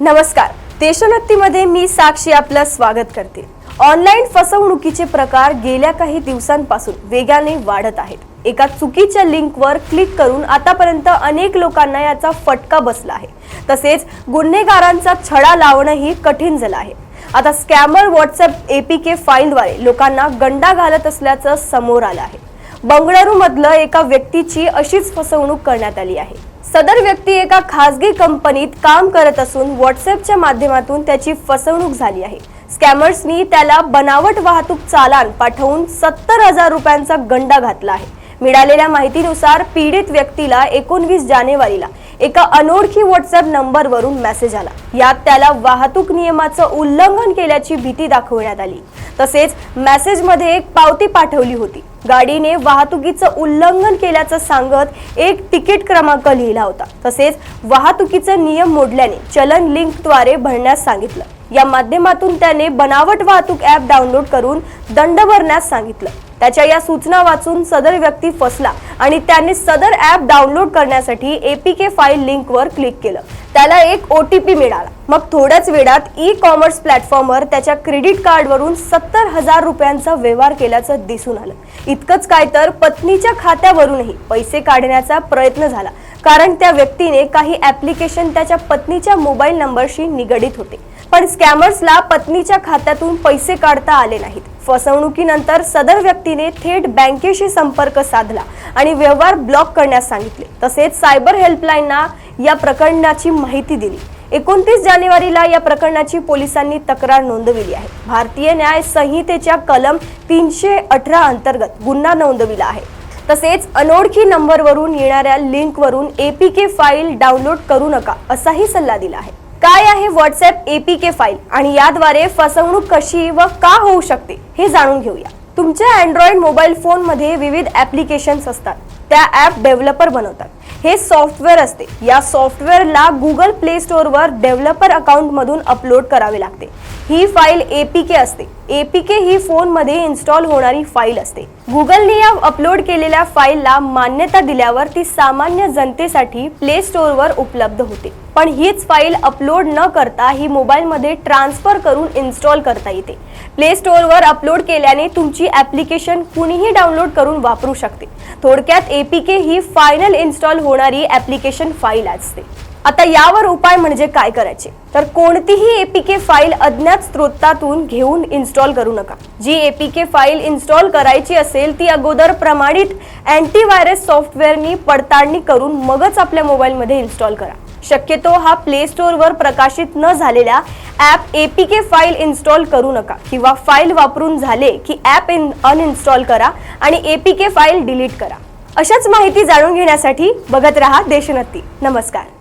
नमस्कार, देशोन्नतीमध्ये मी साक्षी आपलं स्वागत करते। ऑनलाईन फसवणुकीचे प्रकार गेल्या काही दिवसांपासून वेगाने वाढत आहेत। एका चुकीच्या लिंकवर क्लिक करून आतापर्यंत अनेक लोकांना याचा फटका बसला आहे। तसेच गुन्हेगारांचा छडा लावणंही कठीण झालं आहे। आता स्कॅमर व्हॉट्सअप एपीके फाईलद्वारे लोकांना गंडा घालत असल्याचं समोर आलं आहे। बंगळुरू मधलं एका व्यक्तीची अशीच फसवणूक करण्यात आली आहे। सदर व्यक्ती एका खासगी कंपनीत काम करत असून व्हॉट्सअपच्या माध्यमातून त्याची फसवणूक झाली आहे। स्कॅमर्सनी त्याला बनावट वाहतूक चालान पाठवून 70,000 रुपयांचा गंडा घातला आहे। मिळालेल्या माहितीनुसार पीडित व्यक्तीला 19 जानेवारीला एका अनोळखी व्हॉट्सअप नंबरवरून मेसेज आला। यात त्याला वाहतूक नियमाचं उल्लंघन केल्याची भीती दाखवण्यात आली। तसेच मेसेजमध्ये एक पावती पाठवली होती। गाडीने वाहतुकीचं उल्लंघन केल्याचं सांगत एक तिकीट क्रमांक लिहिला होता। तसेच वाहतुकीचे नियम मोडल्याने चलन लिंकद्वारे भरण्यास सांगितलं। या माध्यमातून त्याने बनावट वाहतूक ॲप डाउनलोड करून दंड भरण्यास सांगितलं। त्याच्या या सूचना वाचून सदर व्यक्ती फसला आणि त्याने सदर ॲप डाउनलोड करण्यासाठी एपीके फाईल लिंकवर क्लिक केलं। त्याला एक ओटीपी मिळाला। मग थोड्याच वेळात ई-कॉमर्स प्लॅटफॉर्मवर त्याच्या क्रेडिट कार्डवरून 70,000 रुपयांचा व्यवहार केल्याचं दिसून आलं। इतकंच काय तर पत्नीच्या खात्यावरूनही पैसे काढण्याचा प्रयत्न झाला, कारण त्या व्यक्तीने काही ॲप्लिकेशन त्याच्या पत्नीच्या मोबाईल नंबरशी निगडित होते। पण स्कॅमर्सला पत्नीच्या खात्यातून पैसे काढता आले नाहीत। फसवणुकीनंतर सदर व्यक्तीने थेट बँकेशी संपर्क साधला आणि व्यवहार ब्लॉक करण्यास सांगितले। तसेच सायबर हेल्पलाईनला या प्रकरणाची माहिती दिली। 29 जानेवारीला या प्रकरणाची पोलिसांनी तक्रार नोंदवली आहे। भारतीय न्याय संहितेच्या कलम 318 अंतर्गत गुन्हा नोंदविला आहे। तसेच अनोळखी नंबरवरून येणाऱ्या लिंकवरून एपीके फाईल डाउनलोड करू नका असाही सल्ला दिला आहे। काय आहे व्हॉट्सअप एपीके फाईल आणि याद्वारे फसवणूक कशी व का होऊ शकते हे जाणून घेऊया। तुमच्या अँड्रॉइड मोबाईल फोन मध्ये विविध ॲप्लिकेशन्स असतात। त्या ॲप डेव्हलपर बनवतात। हे सॉफ्टवेअर असते। या सॉफ्टवेअरला गुगल प्ले स्टोअरवर डेव्हलपर अकाउंट मधून अपलोड करावे लागते। ही फाईल एपीके असते। एपीके ही फोन मध्ये इन्स्टॉल होणारी फाईल असते। गुगलने या अपलोड केलेल्या फाईलला मान्यता दिल्यावर ती सामान्य जनतेसाठी प्ले स्टोअरवर उपलब्ध होते। पण हीच फाईल अपलोड न करता ही मोबाईल मध्ये ट्रान्सफर करून इन्स्टॉल करता येते। प्ले स्टोअरवर अपलोड केल्याने तुमची ॲप्लिकेशन कुणीही डाउनलोड करून वापरू शकते। थोडक्यात एपीके ही फायनल इन्स्टॉल होणारी ॲप्लिकेशन फाईल असते। आता यावर उपाय म्हणजे काय करायचे, तर कोणतीही एपीके फाईल अज्ञात स्रोतातून घेऊन इन्स्टॉल करू नका। जी एपीके फाईल इन्स्टॉल करायची असेल ती अगोदर प्रमाणित अँटीव्हायरस सॉफ्टवेअरनी पडताळणी करून मगच आपल्या मोबाईलमध्ये इन्स्टॉल करा। शक्यतो हा प्ले स्टोअरवर प्रकाशित न झालेला ॲप एपीके फाईल इन्स्टॉल करू नका किंवा फाईल वापरून झाले की ॲप अनइन्स्टॉल करा आणि एपीके फाईल डिलीट करा। अशाच माहिती जाणून घेण्यासाठी बघत रहा देशोन्नती। नमस्कार।